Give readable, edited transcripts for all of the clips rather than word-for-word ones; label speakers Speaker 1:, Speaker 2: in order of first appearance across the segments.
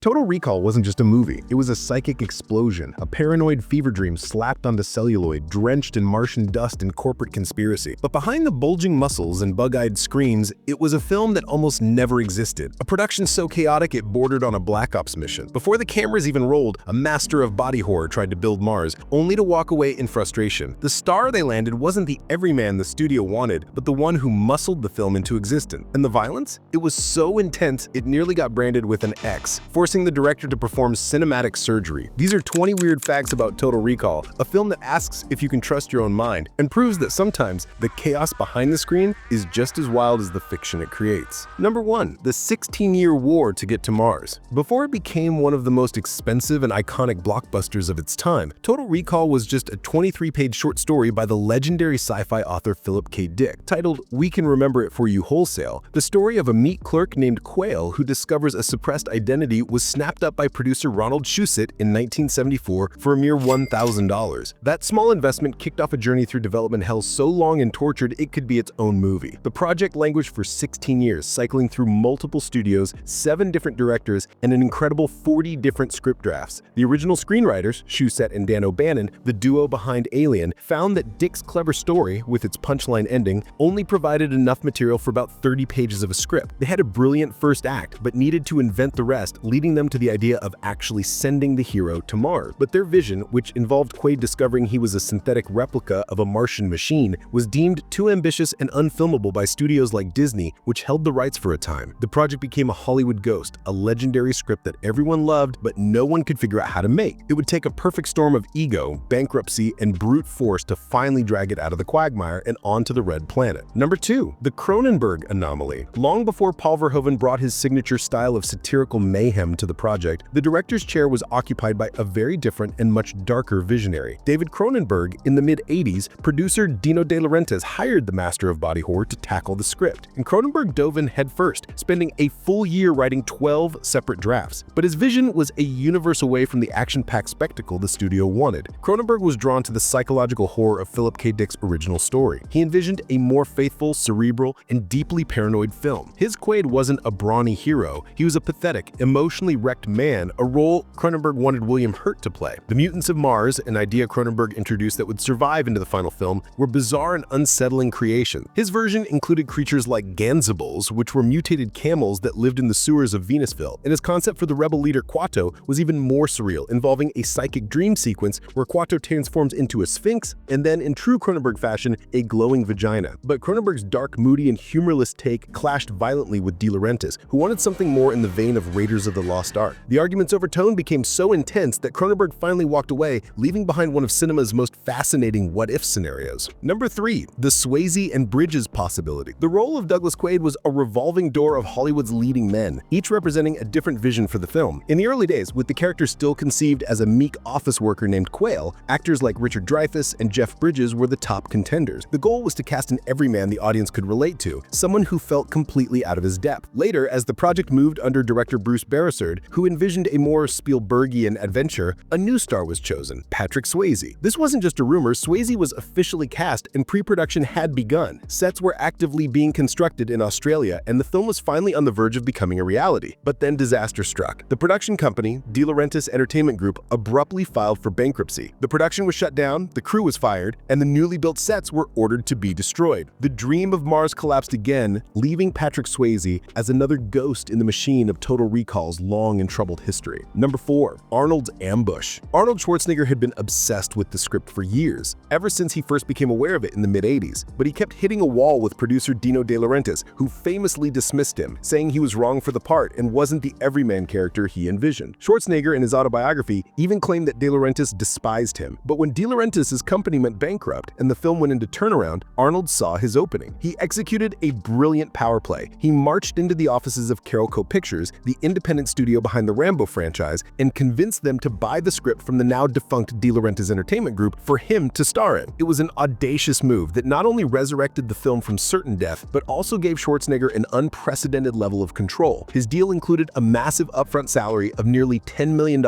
Speaker 1: Total Recall wasn't just a movie, it was a psychic explosion, a paranoid fever dream slapped onto celluloid, drenched in Martian dust and corporate conspiracy. But behind the bulging muscles and bug-eyed screams, it was a film that almost never existed. A production so chaotic it bordered on a Black Ops mission. Before the cameras even rolled, a master of body horror tried to build Mars, only to walk away in frustration. The star they landed wasn't the everyman the studio wanted, but the one who muscled the film into existence. And the violence? It was so intense, it nearly got branded with an X, forcing the director to perform cinematic surgery. These are 20 weird facts about Total Recall, a film that asks if you can trust your own mind, and proves that sometimes the chaos behind the screen is just as wild as the fiction it creates. Number 1. The 16-year war to get to Mars. Before it became one of the most expensive and iconic blockbusters of its time, Total Recall was just a 23-page short story by the legendary sci-fi author Philip K. Dick, titled We Can Remember It For You Wholesale. The story of a meat clerk named Quail who discovers a suppressed identity was snapped up by producer Arnold Schwarzenegger in 1974 for a mere $1,000. That small investment kicked off a journey through development hell so long and tortured it could be its own movie. The project languished for 16 years, cycling through multiple studios, 7 different directors, and an incredible 40 different script drafts. The original screenwriters, Schwarzenegger and Dan O'Bannon, the duo behind Alien, found that Dick's clever story, with its punchline ending, only provided enough material for about 30 pages of a script. They had a brilliant first act, but needed to invent the rest, leading them to the idea of actually sending the hero to Mars. But their vision, which involved Quaid discovering he was a synthetic replica of a Martian machine, was deemed too ambitious and unfilmable by studios like Disney, which held the rights for a time. The project became a Hollywood ghost, a legendary script that everyone loved but no one could figure out how to make. It would take a perfect storm of ego, bankruptcy, and brute force to finally drag it out of the quagmire and onto the red planet. Number 2. The Cronenberg anomaly. Long before Paul Verhoeven brought his signature style of satirical mayhem to the project, the director's chair was occupied by a very different and much darker visionary. David Cronenberg, in the mid-80s, producer Dino De Laurentiis hired the master of body horror to tackle the script, and Cronenberg dove in headfirst, spending a full year writing 12 separate drafts. But his vision was a universe away from the action-packed spectacle the studio wanted. Cronenberg was drawn to the psychological horror of Philip K. Dick's original story. He envisioned a more faithful, cerebral, and deeply paranoid film. His Quaid wasn't a brawny hero, he was a pathetic, emotionally wrecked man, a role Cronenberg wanted William Hurt to play. The mutants of Mars, an idea Cronenberg introduced that would survive into the final film, were bizarre and unsettling creations. His version included creatures like Ganzibals, which were mutated camels that lived in the sewers of Venusville, and his concept for the rebel leader Kuato was even more surreal, involving a psychic dream sequence where Kuato transforms into a sphinx and then, in true Cronenberg fashion, a glowing vagina. But Cronenberg's dark, moody, and humorless take clashed violently with De Laurentiis, who wanted something more in the vein of Raiders of the Lost Ark. The arguments over tone became so intense that Cronenberg finally walked away, leaving behind one of cinema's most fascinating what-if scenarios. Number 3. The Swayze and Bridges possibility. The role of Douglas Quaid was a revolving door of Hollywood's leading men, each representing a different vision for the film. In the early days, with the character still conceived as a meek office worker named Quail, actors like Richard Dreyfuss and Jeff Bridges were the top contenders. The goal was to cast an everyman the audience could relate to, someone who felt completely out of his depth. Later, as the project moved under director Bruce Beresford, who envisioned a more Spielbergian adventure, a new star was chosen, Patrick Swayze. This wasn't just a rumor, Swayze was officially cast and pre-production had begun. Sets were actively being constructed in Australia and the film was finally on the verge of becoming a reality. But then disaster struck. The production company, De Laurentiis Entertainment Group, abruptly filed for bankruptcy. The production was shut down, the crew was fired, and the newly built sets were ordered to be destroyed. The dream of Mars collapsed again, leaving Patrick Swayze as another ghost in the machine of Total Recall's long and troubled history. Number 4. Arnold's ambush. Arnold Schwarzenegger had been obsessed with the script for years, ever since he first became aware of it in the mid-80s, but he kept hitting a wall with producer Dino De Laurentiis, who famously dismissed him, saying he was wrong for the part and wasn't the everyman character he envisioned. Schwarzenegger, in his autobiography, even claimed that De Laurentiis despised him, but when De Laurentiis' company went bankrupt and the film went into turnaround, Arnold saw his opening. He executed a brilliant power play. He marched into the offices of Carolco Pictures, the independent studio behind the Rambo franchise, and convinced them to buy the script from the now defunct De Laurentiis Entertainment Group for him to star in. It was an audacious move that not only resurrected the film from certain death, but also gave Schwarzenegger an unprecedented level of control. His deal included a massive upfront salary of nearly $10 million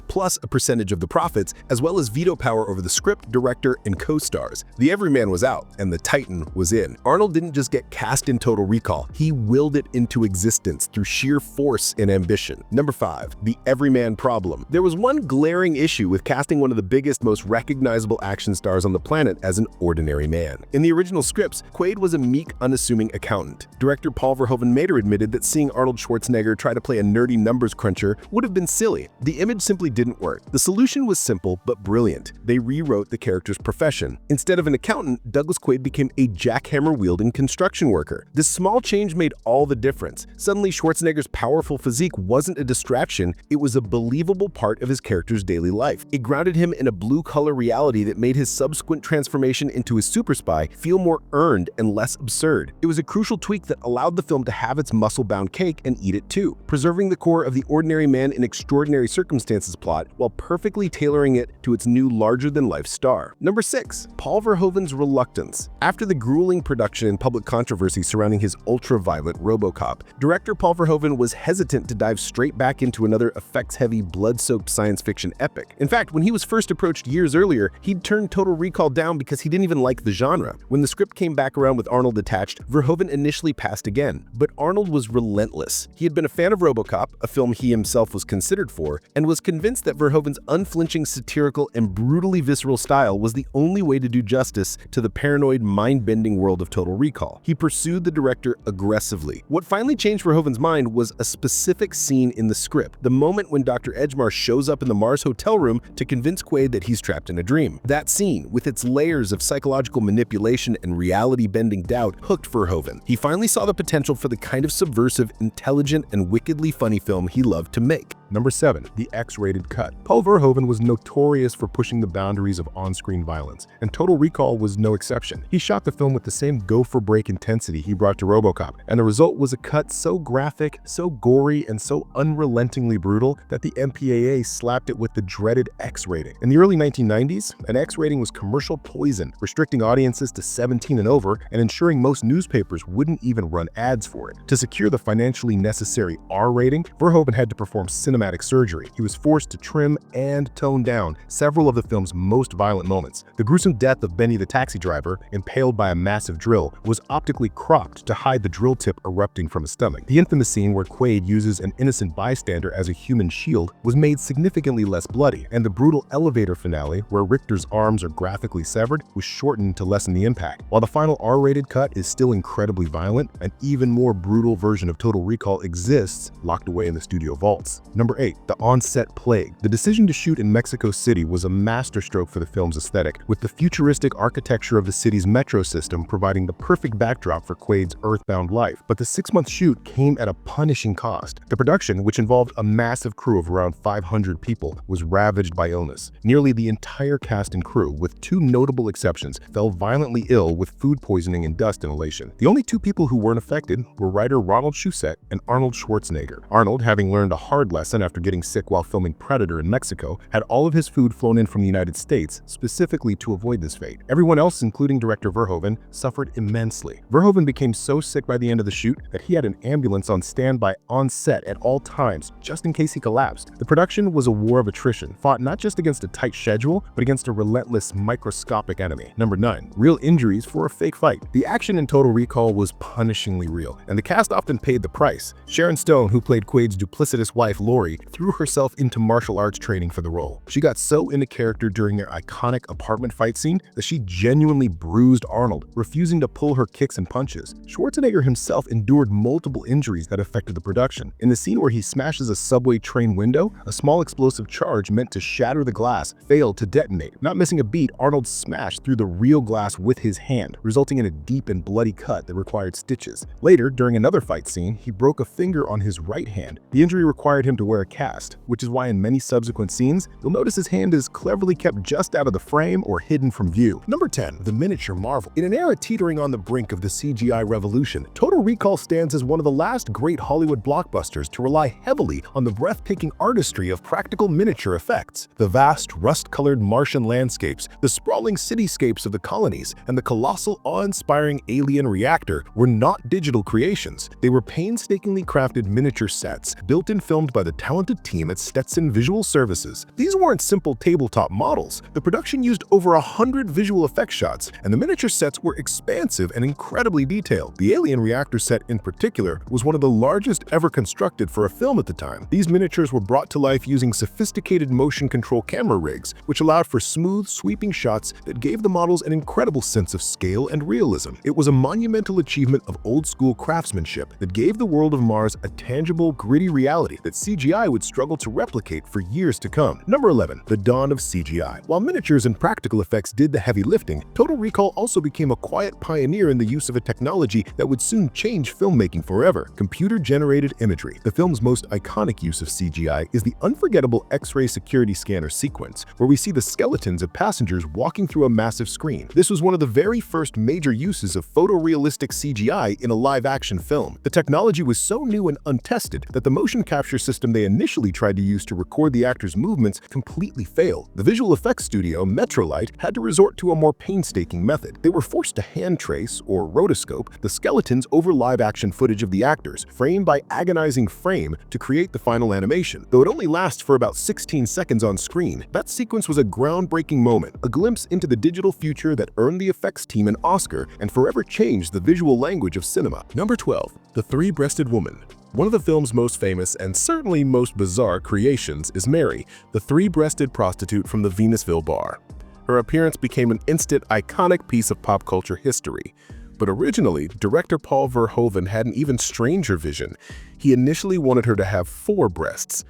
Speaker 1: plus a percentage of the profits, as well as veto power over the script, director, and co-stars. The everyman was out, and the Titan was in. Arnold didn't just get cast in Total Recall, he willed it into existence through sheer force and ambition. Number 5. The everyman problem. There was one glaring issue with casting one of the biggest, most recognizable action stars on the planet as an ordinary man. In the original scripts, Quaid was a meek, unassuming accountant. Director Paul Verhoeven later admitted that seeing Arnold Schwarzenegger try to play a nerdy numbers cruncher would have been silly. The image simply didn't work. The solution was simple but brilliant. They rewrote the character's profession. Instead of an accountant, Douglas Quaid became a jackhammer-wielding construction worker. This small change made all the difference. Suddenly, Schwarzenegger's powerful physique wasn't a distraction, it was a believable part of his character's daily life. It grounded him in a blue-collar reality that made his subsequent transformation into a super spy feel more earned and less absurd. It was a crucial tweak that allowed the film to have its muscle-bound cake and eat it too, preserving the core of the ordinary man in extraordinary circumstances plot while perfectly tailoring it to its new larger-than-life star. Number 6. Paul Verhoeven's reluctance. After the grueling production and public controversy surrounding his ultra-violent RoboCop, director Paul Verhoeven was hesitant to dive straight back into another effects-heavy, blood-soaked science fiction epic. In fact, when he was first approached years earlier, he'd turned Total Recall down because he didn't even like the genre. When the script came back around with Arnold attached, Verhoeven initially passed again. But Arnold was relentless. He had been a fan of RoboCop, a film he himself was considered for, and was convinced that Verhoeven's unflinching, satirical, and brutally visceral style was the only way to do justice to the paranoid, mind-bending world of Total Recall. He pursued the director aggressively. What finally changed Verhoeven's mind was a specific scene in the script, the moment when Dr. Edgemar shows up in the Mars hotel room to convince Quaid that he's trapped in a dream. That scene, with its layers of psychological manipulation and reality-bending doubt, hooked Verhoeven. He finally saw the potential for the kind of subversive, intelligent, and wickedly funny film he loved to make.
Speaker 2: Number 7. The X-rated cut. Paul Verhoeven was notorious for pushing the boundaries of on-screen violence, and Total Recall was no exception. He shot the film with the same go-for-break intensity he brought to RoboCop, and the result was a cut so graphic, so gory, and so unrelentingly brutal that the MPAA slapped it with the dreaded X rating. In the early 1990s, an X rating was commercial poison, restricting audiences to 17 and over and ensuring most newspapers wouldn't even run ads for it. To secure the financially necessary R rating, Verhoeven had to perform cinematic surgery. He was forced to trim and tone down several of the film's most violent moments. The gruesome death of Benny the taxi driver, impaled by a massive drill, was optically cropped to hide the drill tip erupting from his stomach. The infamous scene where Quaid uses an innocent bystander as a human shield was made significantly less bloody, and the brutal elevator finale, where Richter's arms are graphically severed, was shortened to lessen the impact. While the final R-rated cut is still incredibly violent, an even more brutal version of Total Recall exists, locked away in the studio vaults. Number 8. The on-set plague. The decision to shoot in Mexico City was a masterstroke for the film's aesthetic, with the futuristic architecture of the city's metro system providing the perfect backdrop for Quaid's earthbound life. But the 6-month shoot came at a punishing cost. The production, which involved a massive crew of around 500 people, was ravaged by illness. Nearly the entire cast and crew, with 2 notable exceptions, fell violently ill with food poisoning and dust inhalation. The only 2 people who weren't affected were writer Ronald Shusett and Arnold Schwarzenegger. Arnold, having learned a hard lesson after getting sick while filming Predator in Mexico, had all of his food flown in from the United States specifically to avoid this fate. Everyone else, including director Verhoeven, suffered immensely. Verhoeven became so sick by the end of the shoot that he had an ambulance on standby on set at all times, just in case he collapsed. The production was a war of attrition, fought not just against a tight schedule, but against a relentless, microscopic enemy. Number 9. Real injuries for a fake fight. The action in Total Recall was punishingly real, and the cast often paid the price. Sharon Stone, who played Quaid's duplicitous wife Lori, threw herself into martial arts training for the role. She got so into character during their iconic apartment fight scene that she genuinely bruised Arnold, refusing to pull her kicks and punches. Schwarzenegger himself endured multiple injuries that affected the production. In the scene where he smashes a subway train window, a small explosive charge meant to shatter the glass failed to detonate. Not missing a beat, Arnold smashed through the real glass with his hand, resulting in a deep and bloody cut that required stitches. Later, during another fight scene, he broke a finger on his right hand. The injury required him to wear a cast, which is why in many subsequent scenes, you'll notice his hand is cleverly kept just out of the frame or hidden from view.
Speaker 1: Number 10. The miniature marvel. In an era teetering on the brink of the CGI revolution, Total Recall stands as one of the last great Hollywood blockbusters to rely heavily on the breathtaking artistry of practical miniature effects. The vast, rust-colored Martian landscapes, the sprawling cityscapes of the colonies, and the colossal, awe-inspiring alien reactor were not digital creations. They were painstakingly crafted miniature sets, built and filmed by the talented team at Stetson Visual Services. These weren't simple tabletop models. The production used over 100 visual effects shots, and the miniature sets were expansive and incredibly detailed. The alien reactor set in particular was one of the largest ever constructed for a
Speaker 2: film at the time. These miniatures were brought to life using sophisticated motion control camera rigs, which allowed for smooth, sweeping shots that gave the models an incredible sense of scale and realism. It was a monumental achievement of old-school craftsmanship that gave the world of Mars a tangible, gritty reality that CGI would struggle to replicate for years to come. Number 11. The dawn of CGI. While miniatures and practical effects did the heavy lifting, Total Recall also became a quiet pioneer in the use of a technology that would soon change filmmaking forever: computer-generated imagery. The film's most iconic use of CGI is the unforgettable X-ray security scanner sequence, where we see the skeletons of passengers walking through a massive screen. This was one of the very first major uses of photorealistic CGI in a live-action film. The technology was so new and untested that the motion capture system they initially tried to use to record the actors' movements completely failed. The visual effects studio, Metrolight, had to resort to a more painstaking method. They were forced to hand trace, or rotoscope, the skeletons over live-action footage of the actors, frame by agonizing frame, to create the final animation. Though it only lasts for about 16 seconds on screen, that sequence was a groundbreaking moment, a glimpse into the digital future that earned the effects team an Oscar and forever changed the visual language of cinema. Number 12. The Three-Breasted Woman. One of the film's most famous and certainly most bizarre creations is Mary, the three-breasted prostitute from the Venusville bar. Her appearance became an instant iconic piece of pop culture history. But originally, director Paul Verhoeven had an even stranger vision. He initially wanted her to have 4 breasts.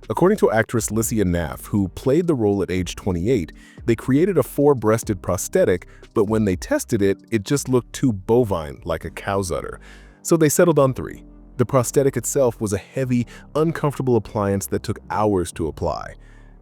Speaker 2: According to actress Lycia Naff, who played the role at age 28, they created a 4-breasted prosthetic, but when they tested it, it just looked too bovine, like a cow's udder. So they settled on 3. The prosthetic itself was a heavy, uncomfortable appliance that took hours to apply.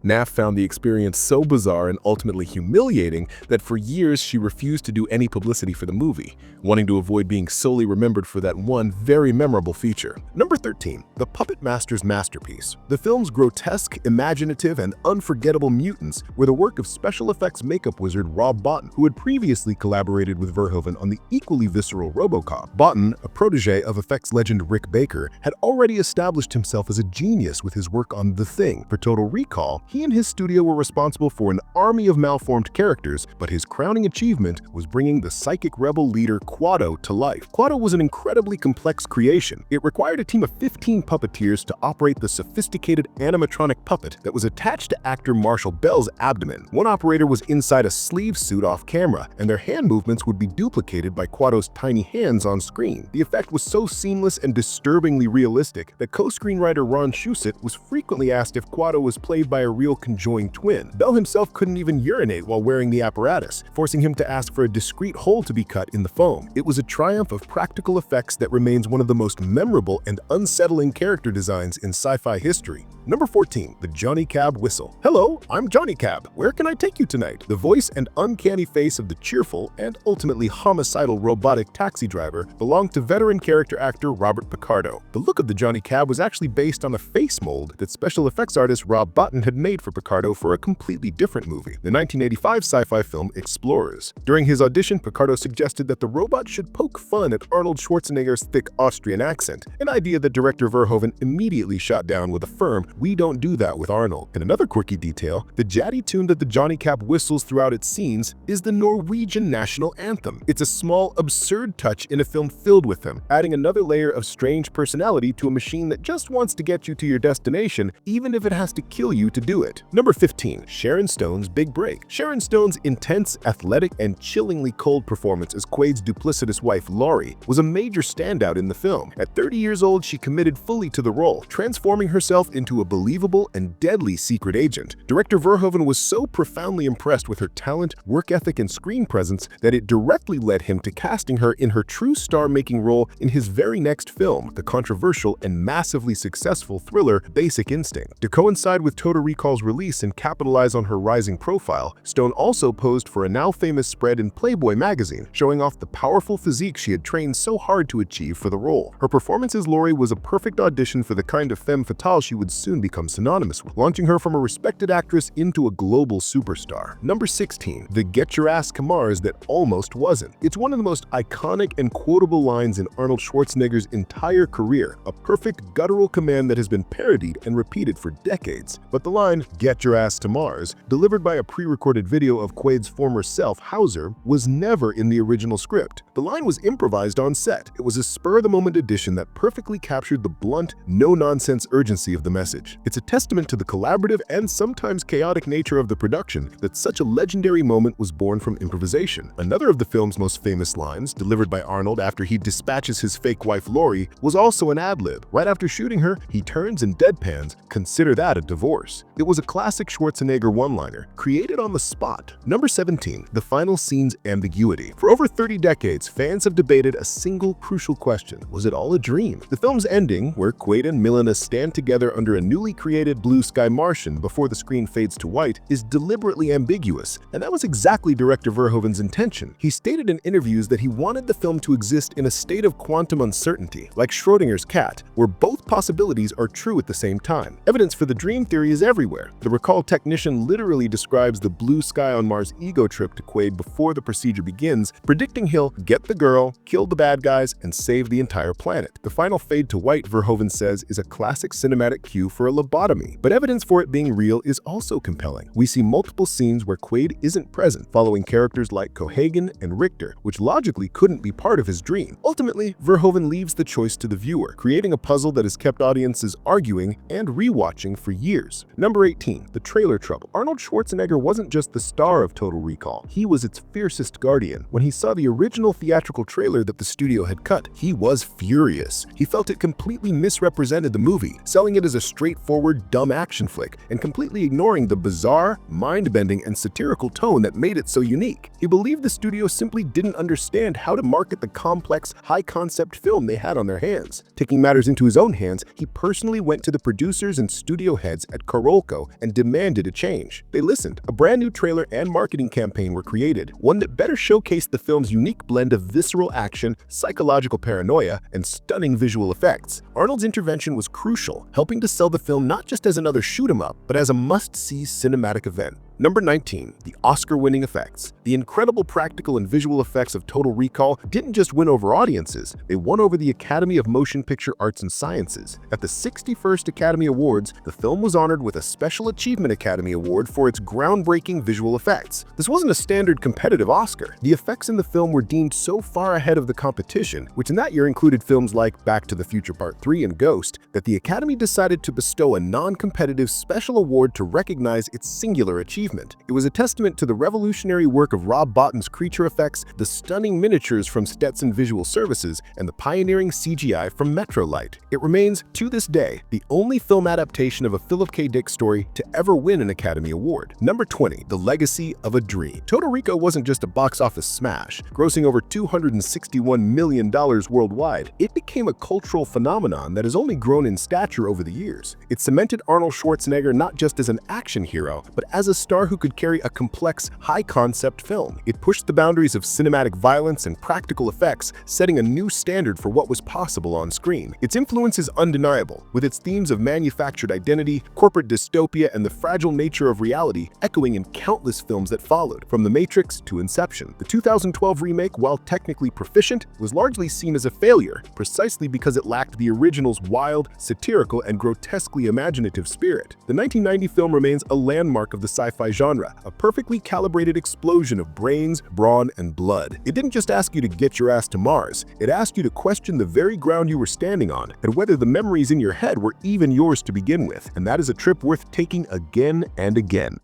Speaker 2: Naff found the experience so bizarre and ultimately humiliating that for years she refused to do any publicity for the movie, wanting to avoid being solely remembered for that one very memorable feature. Number 13. The Puppet Master's masterpiece. The film's grotesque, imaginative, and unforgettable mutants were the work of special effects makeup wizard Rob Bottin, who had previously collaborated with Verhoeven on the equally visceral RoboCop. Bottin, a protege of effects legend Rick Baker, had already established himself as a genius with his work on The Thing. For Total Recall, he and his studio were responsible for an army of malformed characters, but his crowning achievement was bringing the psychic rebel leader Kuato to life. Kuato was an incredibly complex creation. It required a team of 15 puppeteers to operate the sophisticated animatronic puppet that was attached to actor Marshall Bell's abdomen. One operator was inside a sleeve suit off camera, and their hand movements would be duplicated by Kuato's tiny hands on screen. The effect was so seamless and disturbingly realistic that co-screenwriter Ron Shusett was frequently asked if Kuato was played by a real conjoined twin. Bell himself couldn't even urinate while wearing the apparatus, forcing him to ask for a discreet hole to be cut in the foam. It was a triumph of practical effects that remains one of the most memorable and unsettling character designs in sci-fi history. Number 14. The Johnny Cab Whistle. Hello, I'm Johnny Cab. Where can I take you tonight? The voice and uncanny face of the cheerful and ultimately homicidal robotic taxi driver belonged to veteran character actor Robert Picardo. The look of the Johnny Cab was actually based on a face mold that special effects artist Rob Bottin had made for Picardo for a completely different movie, the 1985 sci-fi film Explorers. During his audition, Picardo suggested that the robot should poke fun at Arnold Schwarzenegger's thick Austrian accent, an idea that director Verhoeven immediately shot down with a firm, "We don't do that with Arnold." And another quirky detail, the jatty tune that the Johnny Cab whistles throughout its scenes is the Norwegian national anthem. It's a small, absurd touch in a film filled with them, adding another layer of strange personality to a machine that just wants to get you to your destination, even if it has to kill you to do it. Number 15. Sharon Stone's big break. Sharon Stone's intense, athletic, and chillingly cold performance as Quaid's duplicitous wife Laurie was a major standout in the film. At 30 years old, she committed fully to the role, transforming herself into a believable and deadly secret agent. Director Verhoeven was so profoundly impressed with her talent, work ethic, and screen presence that it directly led him to casting her in her true star-making role in his very next film, the controversial and massively successful thriller Basic Instinct. To coincide with Total Recall's release and capitalize on her rising profile, Stone also posed for a now-famous spread in Playboy magazine, showing off the powerful physique she had trained so hard to achieve for the role. Her performance as Laurie was a perfect audition for the kind of femme fatale she would soon become synonymous with, launching her from a respected actress into a global superstar. Number 16. The Get Your Ass Kamars that almost wasn't. It's one of the most iconic and quotable lines in Arnold Schwarzenegger's entire career, a perfect guttural command that has been parodied and repeated for decades. But the line, line, "Get your ass to Mars," delivered by a pre-recorded video of Quaid's former self, Hauser, was never in the original script. The line was improvised on set. It was a spur-of-the-moment addition that perfectly captured the blunt, no-nonsense urgency of the message. It's a testament to the collaborative and sometimes chaotic nature of the production that such a legendary moment was born from improvisation. Another of the film's most famous lines, delivered by Arnold after he dispatches his fake wife Lori, was also an ad-lib. Right after shooting her, he turns and deadpans, "Consider that a divorce." It was a classic Schwarzenegger one-liner, created on the spot. Number 17. The final scene's ambiguity. For over 30 decades, fans have debated a single crucial question: was it all a dream? The film's ending, where Quaid and Milena stand together under a newly created blue sky Martian before the screen fades to white, is deliberately ambiguous, and that was exactly director Verhoeven's intention. He stated in interviews that he wanted the film to exist in a state of quantum uncertainty, like Schrodinger's cat, where both possibilities are true at the same time. Evidence for the dream theory is everywhere. The recall technician literally describes the blue sky on Mars ego trip to Quaid before the procedure begins, predicting he'll get the girl, kill the bad guys, and save the entire planet. The final fade to white, Verhoeven says, is a classic cinematic cue for a lobotomy, but evidence for it being real is also compelling. We see multiple scenes where Quaid isn't present, following characters like Cohagen and Richter, which logically couldn't be part of his dream. Ultimately, Verhoeven leaves the choice to the viewer, creating a puzzle that has kept audiences arguing and rewatching for years. Number 18. The trailer trouble. Arnold Schwarzenegger wasn't just the star of Total Recall, he was its fiercest guardian. When he saw the original theatrical trailer that the studio had cut, he was furious. He felt it completely misrepresented the movie, selling it as a straightforward, dumb action flick, and completely ignoring the bizarre, mind-bending, and satirical tone that made it so unique. He believed the studio simply didn't understand how to market the complex, high-concept film they had on their hands. Taking matters into his own hands, he personally went to the producers and studio heads at Karolko and demanded a change. They listened. A brand new trailer and marketing campaign were created, one that better showcased the film's unique blend of visceral action, psychological paranoia, and stunning visual effects. Arnold's intervention was crucial, helping to sell the film not just as another shoot-'em-up, but as a must-see cinematic event. Number 19. The Oscar-winning effects. The incredible practical and visual effects of Total Recall didn't just win over audiences, they won over the Academy of Motion Picture Arts and Sciences. At the 61st Academy Awards, the film was honored with a Special Achievement Academy Award for its groundbreaking visual effects. This wasn't a standard competitive Oscar. The effects in the film were deemed so far ahead of the competition, which in that year included films like Back to the Future Part 3 and Ghost, that the Academy decided to bestow a non-competitive special award to recognize its singular achievement. It was a testament to the revolutionary work of Rob Bottin's creature effects, the stunning miniatures from Stetson Visual Services, and the pioneering CGI from Metrolight. It remains, to this day, the only film adaptation of a Philip K. Dick story to ever win an Academy Award. Number 20. The Legacy of a Dream. Total Recall wasn't just a box office smash, grossing over $261 million worldwide. It became a cultural phenomenon that has only grown in stature over the years. It cemented Arnold Schwarzenegger not just as an action hero, but as a star who could carry a complex, high-concept film. It pushed the boundaries of cinematic violence and practical effects, setting a new standard for what was possible on screen. Its influence is undeniable, with its themes of manufactured identity, corporate dystopia, and the fragile nature of reality echoing in countless films that followed, from The Matrix to Inception. The 2012 remake, while technically proficient, was largely seen as a failure, precisely because it lacked the original's wild, satirical, and grotesquely imaginative spirit. The 1990 film remains a landmark of the sci-fi genre, a perfectly calibrated explosion of brains, brawn, and blood. It didn't just ask you to get your ass to Mars, it asked you to question the very ground you were standing on, and whether the memories in your head were even yours to begin with. And that is a trip worth taking again and again.